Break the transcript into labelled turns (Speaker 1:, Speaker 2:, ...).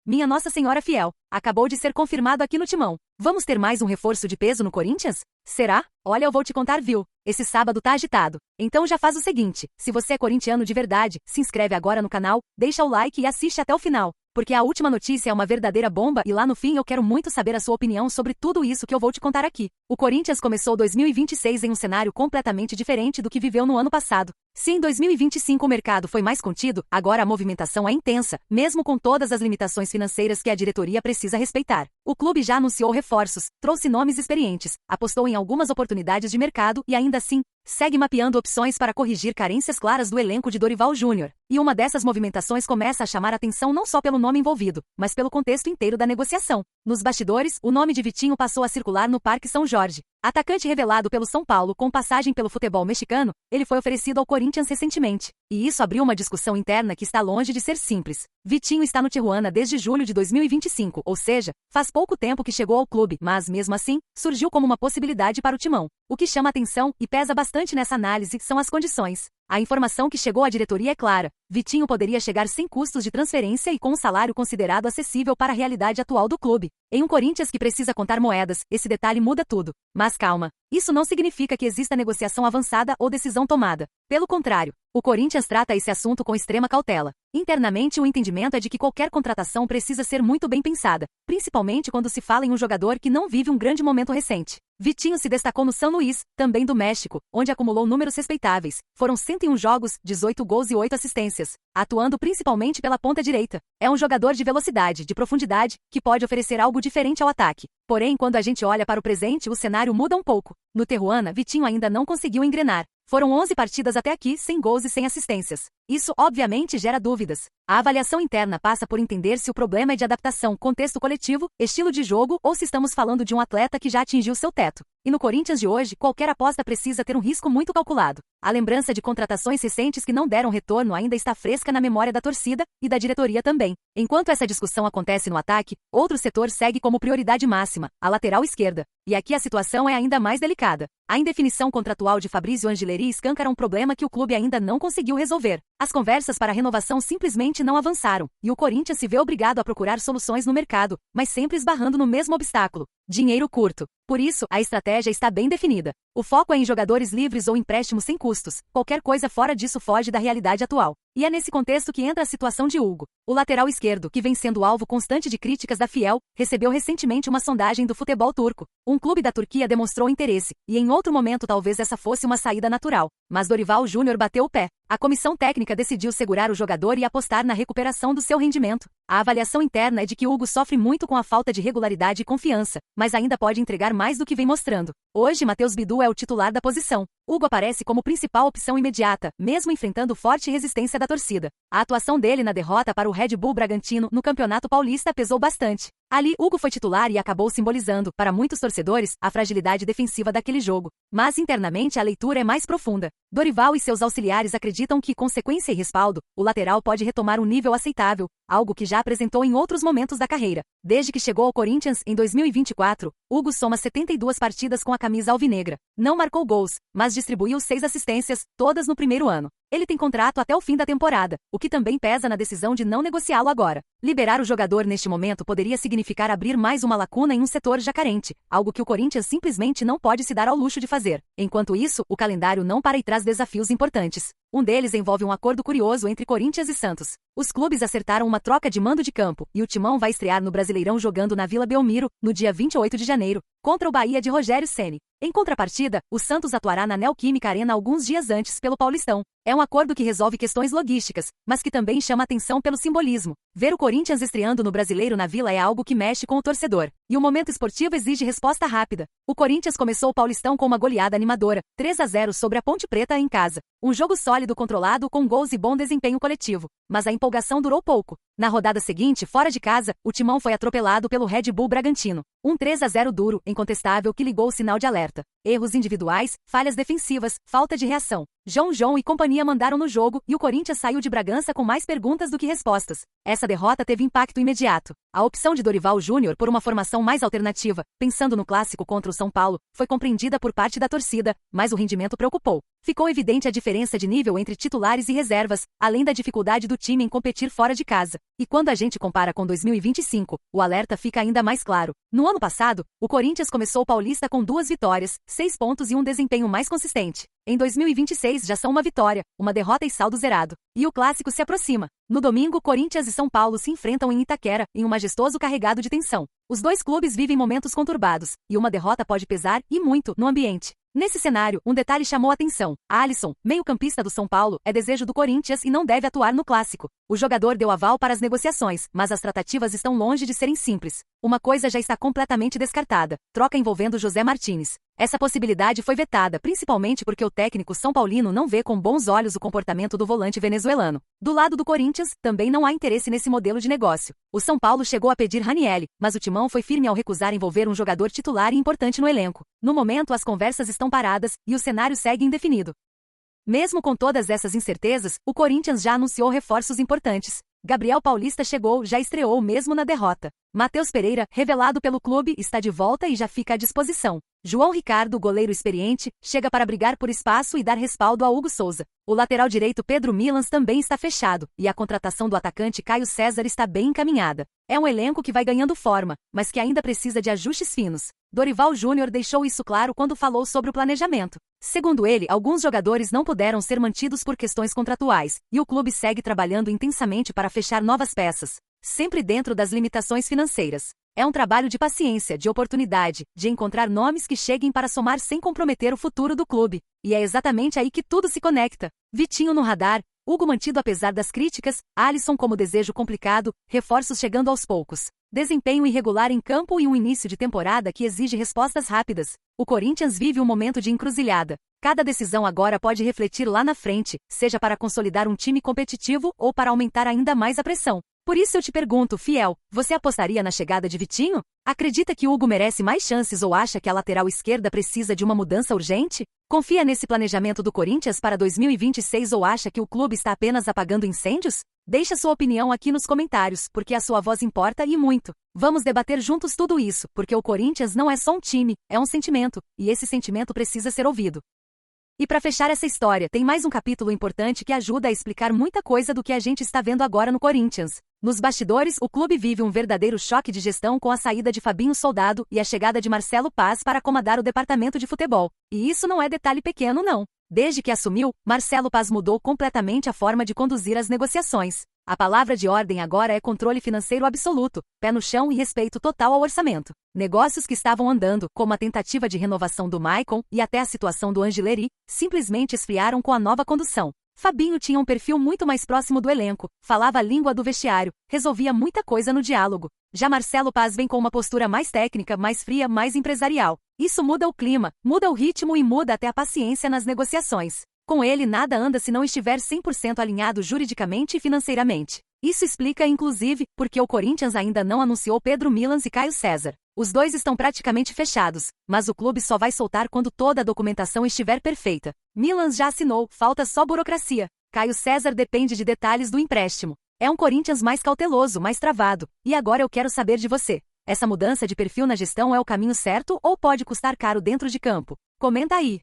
Speaker 1: minha Nossa Senhora fiel, acabou de ser confirmado aqui no Timão. Vamos ter mais um reforço de peso no Corinthians? Será? Olha, eu vou te contar, viu? Esse sábado tá agitado. Então já faz o seguinte, se você é corintiano de verdade, se inscreve agora no canal, deixa o like e assiste até o final. Porque a última notícia é uma verdadeira bomba e lá no fim eu quero muito saber a sua opinião sobre tudo isso que eu vou te contar aqui. O Corinthians começou 2026 em um cenário completamente diferente do que viveu no ano passado. Se em 2025 o mercado foi mais contido, agora a movimentação é intensa, mesmo com todas as limitações financeiras que a diretoria precisa respeitar. O clube já anunciou reforços, trouxe nomes experientes, apostou em algumas oportunidades de mercado e ainda assim, segue mapeando opções para corrigir carências claras do elenco de Dorival Júnior. E uma dessas movimentações começa a chamar atenção não só pelo nome envolvido, mas pelo contexto inteiro da negociação. Nos bastidores, o nome de Vitinho passou a circular no Parque São Jorge. Atacante revelado pelo São Paulo com passagem pelo futebol mexicano, ele foi oferecido ao Corinthians recentemente. E isso abriu uma discussão interna que está longe de ser simples. Vitinho está no Tijuana desde julho de 2025, ou seja, faz pouco tempo que chegou ao clube, mas mesmo assim, surgiu como uma possibilidade para o Timão. O que chama atenção e pesa bastante nessa análise são as condições. A informação que chegou à diretoria é clara. Vitinho poderia chegar sem custos de transferência e com um salário considerado acessível para a realidade atual do clube. Em um Corinthians que precisa contar moedas, esse detalhe muda tudo. Mas calma, isso não significa que exista negociação avançada ou decisão tomada. Pelo contrário, o Corinthians trata esse assunto com extrema cautela. Internamente, o entendimento é de que qualquer contratação precisa ser muito bem pensada, principalmente quando se fala em um jogador que não vive um grande momento recente. Vitinho se destacou no São Luís, também do México, onde acumulou números respeitáveis. Foram 101 jogos, 18 gols e 8 assistências, atuando principalmente pela ponta direita. É um jogador de velocidade, de profundidade, que pode oferecer algo diferente ao ataque. Porém, quando a gente olha para o presente, o cenário muda um pouco. No Tijuana, Vitinho ainda não conseguiu engrenar. Foram 11 partidas até aqui, sem gols e sem assistências. Isso, obviamente, gera dúvidas. A avaliação interna passa por entender se o problema é de adaptação, contexto coletivo, estilo de jogo ou se estamos falando de um atleta que já atingiu seu teto. E no Corinthians de hoje, qualquer aposta precisa ter um risco muito calculado. A lembrança de contratações recentes que não deram retorno ainda está fresca na memória da torcida e da diretoria também. Enquanto essa discussão acontece no ataque, outro setor segue como prioridade máxima, a lateral esquerda. E aqui a situação é ainda mais delicada. A indefinição contratual de Fabrício Angeleri escancara um problema que o clube ainda não conseguiu resolver. As conversas para a renovação simplesmente não avançaram, e o Corinthians se vê obrigado a procurar soluções no mercado, mas sempre esbarrando no mesmo obstáculo: dinheiro curto. Por isso, a estratégia está bem definida. O foco é em jogadores livres ou empréstimos sem custos. Qualquer coisa fora disso foge da realidade atual. E é nesse contexto que entra a situação de Hugo. O lateral esquerdo, que vem sendo alvo constante de críticas da Fiel, recebeu recentemente uma sondagem do futebol turco. Um clube da Turquia demonstrou interesse, e em outro momento talvez essa fosse uma saída natural. Mas Dorival Júnior bateu o pé. A comissão técnica decidiu segurar o jogador e apostar na recuperação do seu rendimento. A avaliação interna é de que Hugo sofre muito com a falta de regularidade e confiança, mas ainda pode entregar mais do que vem mostrando. Hoje, Matheus Bidu é o titular da posição. Hugo aparece como principal opção imediata, mesmo enfrentando forte resistência da torcida. A atuação dele na derrota para o Red Bull Bragantino no Campeonato Paulista pesou bastante. Ali, Hugo foi titular e acabou simbolizando, para muitos torcedores, a fragilidade defensiva daquele jogo. Mas internamente a leitura é mais profunda. Dorival e seus auxiliares acreditam que, com sequência e respaldo, o lateral pode retomar um nível aceitável, algo que já apresentou em outros momentos da carreira. Desde que chegou ao Corinthians, em 2024, Hugo soma 72 partidas com a camisa alvinegra. Não marcou gols, mas distribuiu 6 assistências, todas no primeiro ano. Ele tem contrato até o fim da temporada, o que também pesa na decisão de não negociá-lo agora. Liberar o jogador neste momento poderia significar abrir mais uma lacuna em um setor já carente, algo que o Corinthians simplesmente não pode se dar ao luxo de fazer. Enquanto isso, o calendário não para e traz desafios importantes. Um deles envolve um acordo curioso entre Corinthians e Santos. Os clubes acertaram uma troca de mando de campo, e o Timão vai estrear no Brasileirão jogando na Vila Belmiro, no dia 28 de janeiro, contra o Bahia de Rogério Ceni. Em contrapartida, o Santos atuará na Neoquímica Arena alguns dias antes pelo Paulistão. É um acordo que resolve questões logísticas, mas que também chama atenção pelo simbolismo. Ver o Corinthians estreando no Brasileiro na Vila é algo que mexe com o torcedor. E o momento esportivo exige resposta rápida. O Corinthians começou o Paulistão com uma goleada animadora, 3-0 sobre a Ponte Preta em casa. Um jogo sólido controlado com gols e bom desempenho coletivo. Mas a empolgação durou pouco. Na rodada seguinte, fora de casa, o Timão foi atropelado pelo Red Bull Bragantino. Um 3-0 duro, incontestável, que ligou o sinal de alerta. Erros individuais, falhas defensivas, falta de reação. João e companhia mandaram no jogo e o Corinthians saiu de Bragança com mais perguntas do que respostas. Essa derrota teve impacto imediato. A opção de Dorival Júnior por uma formação mais alternativa, pensando no clássico contra o São Paulo, foi compreendida por parte da torcida, mas o rendimento preocupou. Ficou evidente a diferença de nível entre titulares e reservas, além da dificuldade do time em competir fora de casa. E quando a gente compara com 2025, o alerta fica ainda mais claro. No ano passado, o Corinthians começou o Paulista com 2 vitórias, 6 pontos e um desempenho mais consistente. Em 2026 já são uma vitória, uma derrota e saldo zerado. E o clássico se aproxima. No domingo, Corinthians e São Paulo se enfrentam em Itaquera, em um majestoso carregado de tensão. Os dois clubes vivem momentos conturbados, e uma derrota pode pesar, e muito, no ambiente. Nesse cenário, um detalhe chamou a atenção. Alisson, meio-campista do São Paulo, é desejo do Corinthians e não deve atuar no clássico. O jogador deu aval para as negociações, mas as tratativas estão longe de serem simples. Uma coisa já está completamente descartada: troca envolvendo José Martínez. Essa possibilidade foi vetada, principalmente porque o técnico são paulino não vê com bons olhos o comportamento do volante venezuelano. Do lado do Corinthians, também não há interesse nesse modelo de negócio. O São Paulo chegou a pedir Ranieri, mas o timão foi firme ao recusar envolver um jogador titular e importante no elenco. No momento, as conversas estão paradas e o cenário segue indefinido. Mesmo com todas essas incertezas, o Corinthians já anunciou reforços importantes. Gabriel Paulista chegou, já estreou mesmo na derrota. Matheus Pereira, revelado pelo clube, está de volta e já fica à disposição. João Ricardo, goleiro experiente, chega para brigar por espaço e dar respaldo a Hugo Souza. O lateral direito Pedro Milans também está fechado, e a contratação do atacante Caio César está bem encaminhada. É um elenco que vai ganhando forma, mas que ainda precisa de ajustes finos. Dorival Júnior deixou isso claro quando falou sobre o planejamento. Segundo ele, alguns jogadores não puderam ser mantidos por questões contratuais, e o clube segue trabalhando intensamente para fechar novas peças, sempre dentro das limitações financeiras. É um trabalho de paciência, de oportunidade, de encontrar nomes que cheguem para somar sem comprometer o futuro do clube. E é exatamente aí que tudo se conecta. Vitinho no radar, Hugo mantido apesar das críticas, Alisson como desejo complicado, reforços chegando aos poucos. Desempenho irregular em campo e um início de temporada que exige respostas rápidas. O Corinthians vive um momento de encruzilhada. Cada decisão agora pode refletir lá na frente, seja para consolidar um time competitivo ou para aumentar ainda mais a pressão. Por isso eu te pergunto, fiel, você apostaria na chegada de Vitinho? Acredita que Hugo merece mais chances ou acha que a lateral esquerda precisa de uma mudança urgente? Confia nesse planejamento do Corinthians para 2026 ou acha que o clube está apenas apagando incêndios? Deixa sua opinião aqui nos comentários, porque a sua voz importa e muito. Vamos debater juntos tudo isso, porque o Corinthians não é só um time, é um sentimento, e esse sentimento precisa ser ouvido. E para fechar essa história, tem mais um capítulo importante que ajuda a explicar muita coisa do que a gente está vendo agora no Corinthians. Nos bastidores, o clube vive um verdadeiro choque de gestão com a saída de Fabinho Soldado e a chegada de Marcelo Paz para comandar o departamento de futebol. E isso não é detalhe pequeno, não. Desde que assumiu, Marcelo Paz mudou completamente a forma de conduzir as negociações. A palavra de ordem agora é controle financeiro absoluto, pé no chão e respeito total ao orçamento. Negócios que estavam andando, como a tentativa de renovação do Maicon e até a situação do Angileri, simplesmente esfriaram com a nova condução. Fabinho tinha um perfil muito mais próximo do elenco, falava a língua do vestiário, resolvia muita coisa no diálogo. Já Marcelo Paz vem com uma postura mais técnica, mais fria, mais empresarial. Isso muda o clima, muda o ritmo e muda até a paciência nas negociações. Com ele nada anda se não estiver 100% alinhado juridicamente e financeiramente. Isso explica, inclusive, porque o Corinthians ainda não anunciou Pedro Milans e Caio César. Os dois estão praticamente fechados, mas o clube só vai soltar quando toda a documentação estiver perfeita. Milans já assinou, falta só burocracia. Caio César depende de detalhes do empréstimo. É um Corinthians mais cauteloso, mais travado. E agora eu quero saber de você. Essa mudança de perfil na gestão é o caminho certo ou pode custar caro dentro de campo? Comenta aí.